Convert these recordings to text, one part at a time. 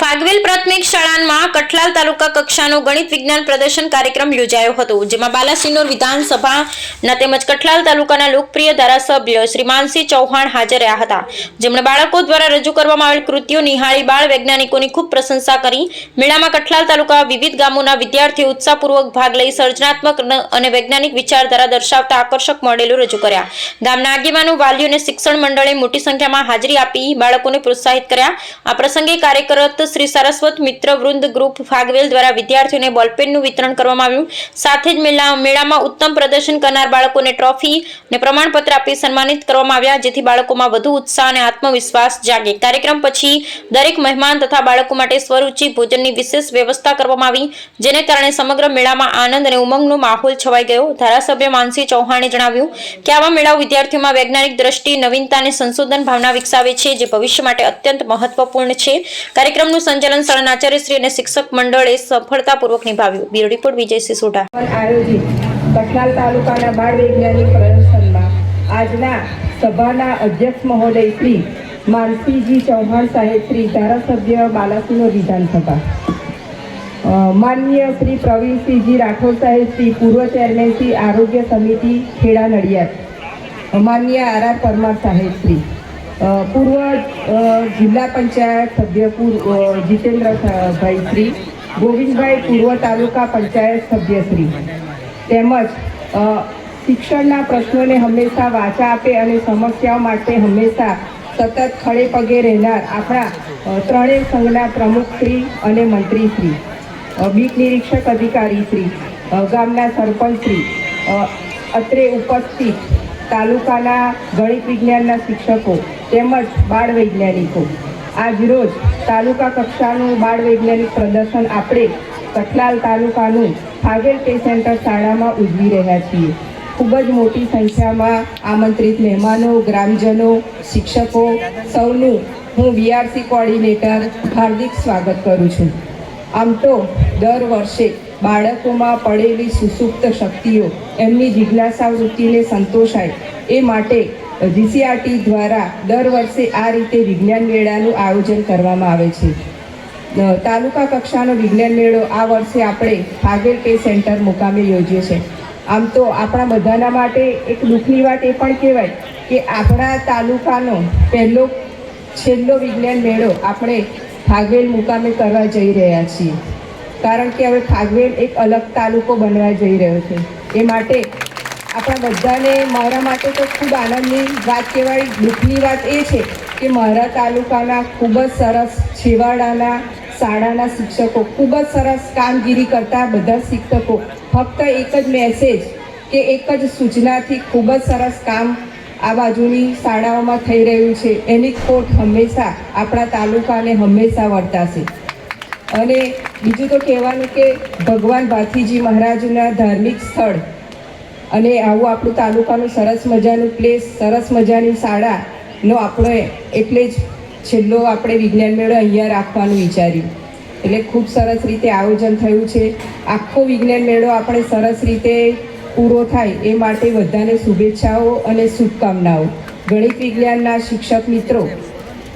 ફાગવેલ પ્રાથમિક શાળામાં કઠલાલ તાલુકા કક્ષાનો ગણિત વિજ્ઞાન પ્રદર્શન કાર્યક્રમ યોજાયો હતો, જેમાં બાલાસિનોર વિધાનસભાના તેમજ કઠલાલ તાલુકાના લોકપ્રિય ધારાસભ્ય શ્રી માનસિંહ ચૌહાણ હાજર રહ્યા હતા, જેમણે બાળકો દ્વારા રજૂ કરવામાં આવેલ કૃતિઓ નિહાળી બાળ વૈજ્ઞાનિકોની ખૂબ પ્રશંસા કરી. મેળામાં કઠલાલ તાલુકા વિવિધ ગામોના વિદ્યાર્થીઓ ઉત્સાહપૂર્વક ભાગ લઈ સર્જનાત્મક અને વૈજ્ઞાનિક વિચારધારા દર્શાવતા આકર્ષક મોડેલો રજૂ કર્યા. ગામના આગેવાનો, વાલીઓ અને શિક્ષણ મંડળે મોટી સંખ્યામાં હાજરી આપી બાળકોને પ્રોત્સાહિત કર્યા. આ પ્રસંગે કાર્યરત શ્રી સરસ્વત મિત્ર વૃંદ ગ્રુપ ફાગવેલ દ્વારા વિદ્યાર્થીઓને બોલપેનનું વિતરણ કરવામાં આવ્યું. સાથે જ મેળામાં ઉત્તમ પ્રદર્શન કરનાર બાળકોને ટ્રોફી અને પ્રમાણપત્ર આપી સન્માનિત કરવામાં આવ્યા, જેથી બાળકોમાં વધુ ઉત્સાહ અને આત્મવિશ્વાસ જાગે. કાર્યક્રમ પછી દરેક મહેમાન તથા બાળકો માટે સ્વરૂચિ ભોજનની વિશેષ વ્યવસ્થા કરવામાં આવી, જેને કારણે સમગ્ર મેળામાં આનંદ અને ઉમંગનો માહોલ છવાઈ ગયો. ધારાસભ્ય માનસિંહ ચૌહાણે જણાવ્યું કે આવા મેળાઓ વિદ્યાર્થીઓમાં વૈજ્ઞાનિક દ્રષ્ટિ, નવીનતા અને સંશોધન ભાવના વિકસાવે છે, જે ભવિષ્ય માટે અત્યંત મહત્વપૂર્ણ છે. કાર્યક્રમનું સંચાલન શાળાના આચાર્યશ્રી અને શિક્ષક મંડળે સફળતાપૂર્વક નિભાવ્યું. Bureau report Vijaysinh Sodha. આયોજિત કઠલાલ તાલુકાના બાળ વૈજ્ઞાનિક પ્રદર્શનમાં આજના સભાના અધ્યક્ષ મહોદય શ્રી માનસિંહજી ચૌહાણ સાહેબ, શ્રી ધારાસભ્ય બાલાસિનોર વિધાનસભા, માનનીય શ્રી પ્રવીણસિંહજી રાઠોડ સાહેબ, શ્રી પૂર્વ ચેરમેન શ્રી આરોગ્ય સમિતિ ખેડા નડિયાદ, માનનીય આર પરમાર સાહેબ, શ્રી પૂર્વ જિલ્લા પંચાયત સભ્ય જીતેન્દ્રભાઈ શ્રી, ગોવિંદભાઈ પૂર્વ તાલુકા પંચાયત સભ્યશ્રી, તેમજ શિક્ષણના પ્રશ્નોને હંમેશા વાચા આપે અને સમસ્યાઓ માટે હંમેશા સતત ખડે પગે રહેનાર આપણા ત્રણેય સંઘના પ્રમુખશ્રી અને મંત્રીશ્રી, બીટ નિરીક્ષક અધિકારીશ્રી, ગામના સરપંચશ્રી, અત્રે ઉપસ્થિત તાલુકાના ગણિત વિજ્ઞાનના શિક્ષકો તેમજ બાળ વૈજ્ઞાનિકો, આજરોજ તાલુકા કક્ષાનું બાળ વૈજ્ઞાનિક પ્રદર્શન આપણે કઠલાલ તાલુકાનું ફાગવેલ પે સેન્ટર શાળામાં ઉજવી રહ્યા છીએ. ખૂબ જ મોટી સંખ્યામાં આમંત્રિત મહેમાનો, ગ્રામજનો, શિક્ષકો સૌનું હું બીઆરસી કોઓર્ડિનેટર હાર્દિક સ્વાગત કરું છું. આમ તો દર વર્ષે બાળકોમાં પડેલી સુસુપ્ત શક્તિઓ, એમની જિજ્ઞાસા વૃત્તિને સંતોષાય એ માટે જીસીઆરટી દ્વારા દર વર્ષે આ રીતે વિજ્ઞાન મેળાનું આયોજન કરવામાં આવે છે. તાલુકા કક્ષાનો વિજ્ઞાન મેળો આ વર્ષે આપણે ફાગવેલ પે સેન્ટર મુકામે યોજ્યો છે. આમ તો આપણા બધાના માટે એક દુઃખની વાત એ પણ કહેવાય કે આપણા તાલુકાનો છેલ્લો વિજ્ઞાન મેળો આપણે ફાગવેલ મુકામે કરવા જઈ રહ્યા છીએ, કારણ કે હવે ફાગવેલ એક અલગ તાલુકો બનવા જઈ રહ્યો છે. એ માટે આપણા બધાને, મારા માટે તો ખૂબ આનંદની વાત કહેવાય. દુઃખની વાત એ છે કે મારા તાલુકાના ખૂબ જ સરસ છેવાડાના શાળાના શિક્ષકો, ખૂબ જ સરસ કામગીરી કરતા બધા શિક્ષકો ફક્ત એક જ મેસેજ કે એક જ સૂચનાથી ખૂબ જ સરસ કામ આ બાજુની શાળાઓમાં થઈ રહ્યું છે, એની ખોટ હંમેશા આપણા તાલુકાને હંમેશા વર્તાશે. અને બીજું તો કહેવાનું કે ભગવાન ભાથીજી મહારાજના ધાર્મિક સ્થળ અને આવું આપણું તાલુકાનું સરસ મજાનું પ્લેસ, સરસ મજાની શાળાનો આપણે એટલે જ છેલ્લો આપણે વિજ્ઞાન મેળો અહીંયા રાખવાનું વિચાર્યું. એટલે ખૂબ સરસ રીતે આયોજન થયું છે. આખો વિજ્ઞાન મેળો આપણે સરસ રીતે પૂરો થાય એ માટે બધાને શુભેચ્છાઓ અને શુભકામનાઓ. ગણિત વિજ્ઞાનના શિક્ષક મિત્રો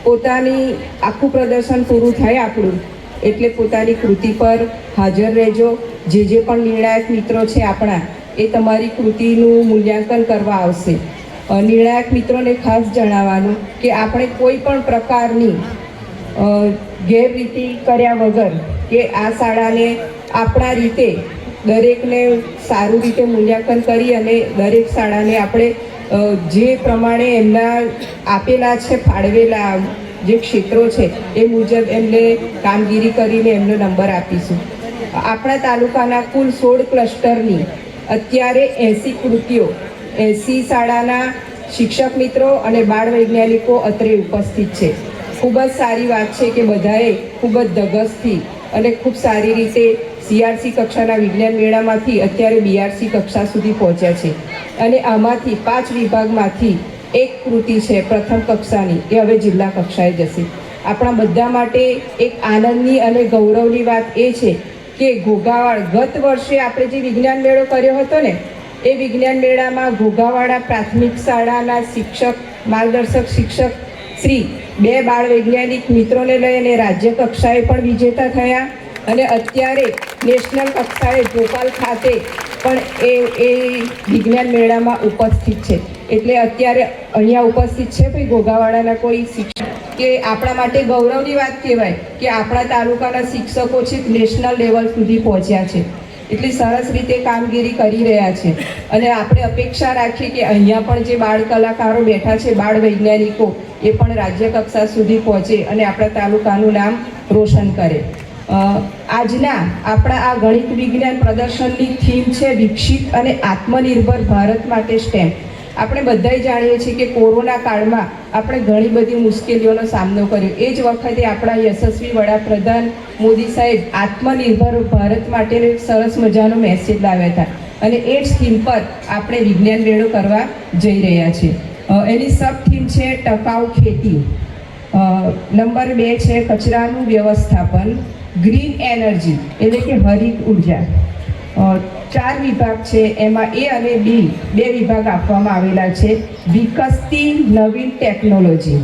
પોતાની આખું પ્રદર્શન પૂરું થાય આપણું એટલે પોતાની કૃતિ પર હાજર રહેજો. જે પણ નિર્ણાયક મિત્રો છે આપણા, એ તમારી કૃતિનું મૂલ્યાંકન કરવા આવશે. નિર્ણાયક મિત્રોને ખાસ જણાવવાનું કે આપણે કોઈ પણ પ્રકારની ગેરરીતિ કર્યા વગર કે આ શાળાને આપણા રીતે દરેકને સારું રીતે મૂલ્યાંકન કરી અને દરેક શાળાને આપણે જે પ્રમાણે એમના આપેલા છે, ફાળવેલા જે ક્ષેત્રો છે એ મુજબ એમને કામગીરી કરીને એમનો નંબર આપીશું. આપણા તાલુકાના કુલ 16 ક્લસ્ટરની અત્યારે 80 કૃતિઓ 80 શાળાના શિક્ષક મિત્રો અને બાળ વૈજ્ઞાનિકો અત્રે ઉપસ્થિત છે. ખૂબ જ સારી વાત છે કે બધાએ ખૂબ જ ધગસથી અને ખૂબ સારી રીતે સીઆરસી કક્ષાના વિજ્ઞાન મેળામાંથી અત્યારે બીઆરસી કક્ષા સુધી પહોંચ્યા છે. અને આમાંથી 5 વિભાગમાંથી એક કૃતિ છે પ્રથમ કક્ષાની, એ હવે જિલ્લા કક્ષાએ જશે. આપણા બધા માટે એક આનંદની અને ગૌરવની વાત એ છે કે ઘોઘાવાડ ગત વર્ષે આપણે જે વિજ્ઞાન મેળો કર્યો હતો ને, એ વિજ્ઞાન મેળામાં ઘોઘાવાડા પ્રાથમિક શાળાના શિક્ષક, માર્ગદર્શક શિક્ષક શ્રી 2 બાળ વૈજ્ઞાનિક મિત્રોને લઈ અને રાજ્ય કક્ષાએ પણ વિજેતા થયા અને અત્યારે નેશનલ કક્ષાએ ભોપાલ ખાતે પણ એ વિજ્ઞાન મેળામાં ઉપસ્થિત છે. એટલે અત્યારે અહીંયા ઉપસ્થિત છે ભાઈ ઘોઘાવાડાના કોઈ શિક્ષક કે આપણા માટે ગૌરવની વાત કહેવાય કે આપણા તાલુકાના શિક્ષકો છે નેશનલ લેવલ સુધી પહોંચ્યા છે. એટલી સરસ રીતે કામગીરી કરી રહ્યા છે અને આપણે અપેક્ષા રાખીએ કે અહીંયા પણ જે બાળ કલાકારો બેઠા છે, બાળ વૈજ્ઞાનિકો, એ પણ રાજ્ય કક્ષા સુધી પહોંચે અને આપણા તાલુકાનું નામ રોશન કરે. આજના આપણા આ ગણિત વિજ્ઞાન પ્રદર્શનની થીમ છે વિકસિત અને આત્મનિર્ભર ભારત માટે સ્ટેમ. આપણે બધાય જાણીએ છીએ કે કોરોના કાળમાં આપણે ઘણી બધી મુશ્કેલીઓનો સામનો કર્યો. એ જ વખતે આપણા યશસ્વી વડાપ્રધાન મોદી સાહેબ આત્મનિર્ભર ભારત માટેનો એક સરસ મજાનો મેસેજ લાવ્યા હતા અને એ જ થીમ પર આપણે વિજ્ઞાન મેળો કરવા જઈ રહ્યા છીએ. એની સબ થીમ છે ટકાઉ ખેતી, નંબર 2 છે કચરાનું વ્યવસ્થાપન, ગ્રીન એનર્જી એટલે કે હરિત ઉર્જા. 4 વિભાગ છે, એમાં A અને B 2 વિભાગ આપવામાં આવેલા છે. વિકસતી નવીન ટેકનોલોજી.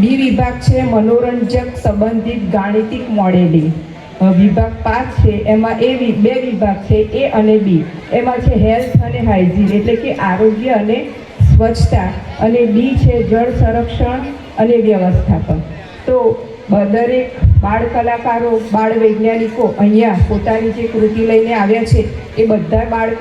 B વિભાગ છે મનોરંજક સંબંધિત ગાણિતિક મોડેલિંગ. વિભાગ 5 છે, એમાં 2 વિભાગ છે A અને B. એમાં છે હેલ્થ અને હાઇજીન એટલે કે આરોગ્ય અને સ્વચ્છતા, અને D છે જળ સંરક્ષણ અને વ્યવસ્થાપન. તો દરેક બાળ કલાકારો, બાળ વૈજ્ઞાનિકો અહીંયા પોતાની જે કૃતિ લઈને આવ્યા છે એ બધા બાળ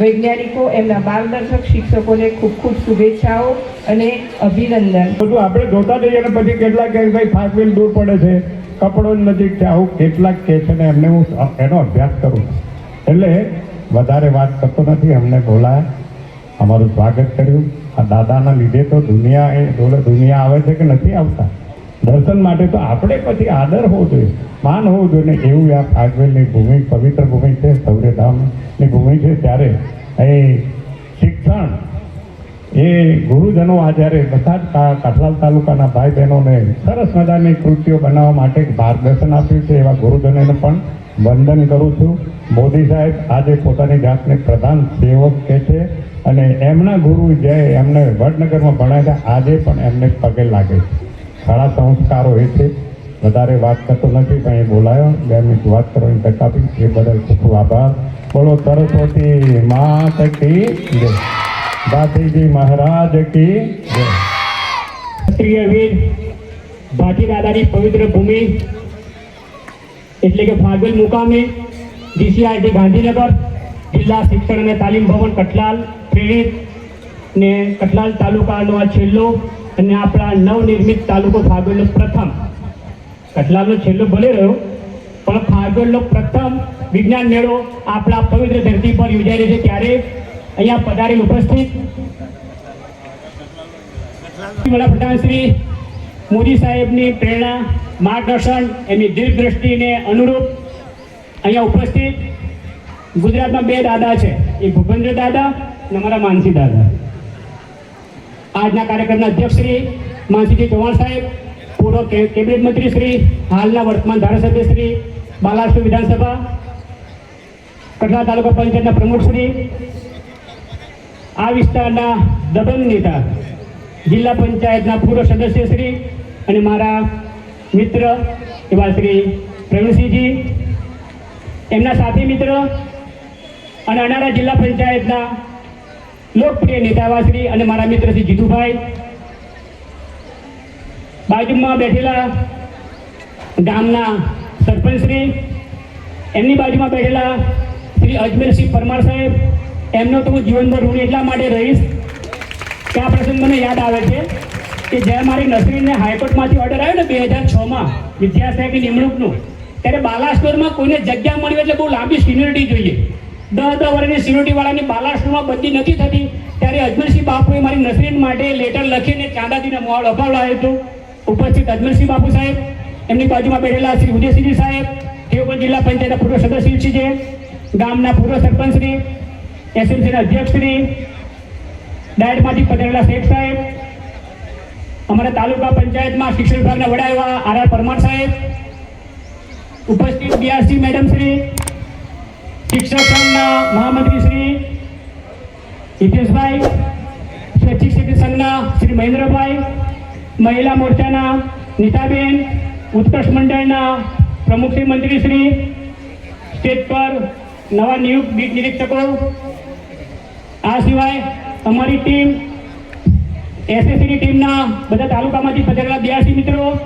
વૈજ્ઞાનિકો એમના માર્ગદર્શક શિક્ષકોને ખૂબ ખૂબ શુભેચ્છાઓ અને અભિનંદન. બધું આપણે જોતા જઈએ અને પછી કેટલાક કહે ભાઈ ફાકવીલ દૂર પડે છે, કપડો નજીક છે, આવું કેટલાક કહે છે ને એમને હું એનો અભ્યાસ કરું એટલે વધારે વાત કરતો નથી. અમને બોલાયા, અમારું સ્વાગત કર્યું. આ દાદાના લીધે તો દુનિયા આવે છે કે નથી આવતા દર્શન માટે, તો આપણે પછી આદર હોવો જોઈએ, માન હોવું જોઈએ. એવું આ ફાગવેલની ભૂમિ પવિત્ર ભૂમિ છે, સૌર્યધામની ભૂમિ છે. ત્યારે એ શિક્ષણ એ ગુરુજનો આચાર્ય બધા જ કઠલાલ તાલુકાના ભાઈ બહેનોને સરસ મજાની કૃતિઓ બનાવવા માટે માર્ગદર્શન આપ્યું છે. એવા ગુરુજનોને પણ વંદન કરું છું. મોદી સાહેબ આજે પોતાની જાતને પ્રધાન સેવક કહે છે અને એમના ગુરુ જે એમને વડનગરમાં ભણાવ્યા આજે પણ એમને પગે લાગે છે. સારા સંસ્કારો એ છે. વધારે વાત કરતો નથી, પણ એ બોલાયો 2 મિનિટ વાત કરવાની તક આપી એ બદલ ખૂબ ખૂબ આભાર. બોલો સરસ્વતી માત કી જય, દાદીજી મહારાજ કી જય. ક્ષત્રિય વીર ભાટી દાદાની પવિત્ર ભૂમિ એટલે કે ફાગવેલ મુકામે DCRT ગાંધીનગર, જિલ્લા શિક્ષણ અને તાલીમ ભવન કઠલાલ પ્રેરિત ને કઠલાલ તાલુકાનો આ છેલ્લો અને આપણા નવનિર્મિત તાલુકો ફાગવેલનો પ્રથમ, કઠલાલનો છેલ્લો ભલે રહ્યો પણ ફાગવેલનો પ્રથમ વિજ્ઞાન મેળો આપણા પવિત્ર ધરતી પર યોજાઈ રહ્યો છે. ત્યારે અહીંયા પધારેલ ઉપસ્થિત વડાપ્રધાન શ્રી મોદી સાહેબની પ્રેરણા, માર્ગદર્શન, એમની દીર્ઘદ્રષ્ટિને અનુરૂપ અહીંયા ઉપસ્થિત ગુજરાતમાં 2 દાદા છે, એ ભૂપેન્દ્ર દાદા અને અમારા માનસી દાદા. આજના કાર્યક્રમના અધ્યક્ષ શ્રી માનસીજી ચૌહાણ સાહેબ, પૂર્વ કેબિનેટ મંત્રી શ્રી, હાલના વર્તમાન ધારાસભ્ય શ્રી, બાલાસર વિધાનસભા કઠલાલ તાલુકા પંચાયતના પ્રમુખ શ્રી, આ વિસ્તારના દબંગ નેતા, જિલ્લા પંચાયતના પૂર્વ સદસ્ય શ્રી અને મારા મિત્ર એવા શ્રી પ્રવીણસિંહજી, એમના સાથી મિત્ર અને અનારા જિલ્લા પંચાયતના લોકપ્રિય નેતા એવા શ્રી અને મારા મિત્ર શ્રી જીતુભાઈ, બાજુમાં બેઠેલા ગામના સરપંચ શ્રી, એમની બાજુમાં બેઠેલા શ્રી અજમેરસિંહ પરમાર સાહેબ, એમનો તો હું જીવનભર ઋણી એટલા માટે રહીશ કે આ પ્રસંગ મને યાદ આવે છે કે જ્યારે મારી નસરીને હાઈકોર્ટમાંથી ઓર્ડર આવ્યો ને 2006માં વિદ્યાસાહેબની નિમણૂકનું, ત્યારે બાલાસોરમાં કોઈને જગ્યા મળી એટલે બહુ લાંબી સિનિયોરિટી જોઈએ. 10 વર્ષની સિનિયોરિટીવાળાની બાલાસોરમાં બદલી નથી થતી. ત્યારે અજમેરસિંહ બાપુએ મારી નસરીન માટે લેટર લખીને ચાંદાજીના મોહળ અપાવડાવ્યો હતો. ઉપસ્થિત અજમેરસિંહ બાપુ સાહેબ, એમની બાજુમાં બેઠેલા શ્રી ઉદયસિંહજી સાહેબ, તેઓ પણ જિલ્લા પંચાયતના પૂર્વ સદસ્ય છે, ગામના પૂર્વ સરપંચ શ્રી, એસએમસીના અધ્યક્ષ શ્રી, ડાયટમાંથી પધારેલા શેખ સાહેબ, અમારા તાલુકા પંચાયતમાં શિક્ષણ વિભાગના વડા એવા આર પરમાર સાહેબ, ઉપસ્થિત BRC મેડમ શ્રી, શિક્ષક સંઘના મહામંત્રી શ્રી હિતેશભાઈ, સ્વૈચ્છિક શિક્ષક સંઘના શ્રી મહેન્દ્રભાઈ, મહિલા મોરચાના નીતાબેન, ઉત્કર્ષ મંડળના પ્રમુખ શ્રી મંત્રી શ્રી, સ્ટેજ પર નવા નિયુક્ત બીજ નિરીક્ષકો, આ સિવાય અમારી ટીમ એસએસસીની ટીમના બધા તાલુકામાંથી પધારેલા 82 મિત્રો,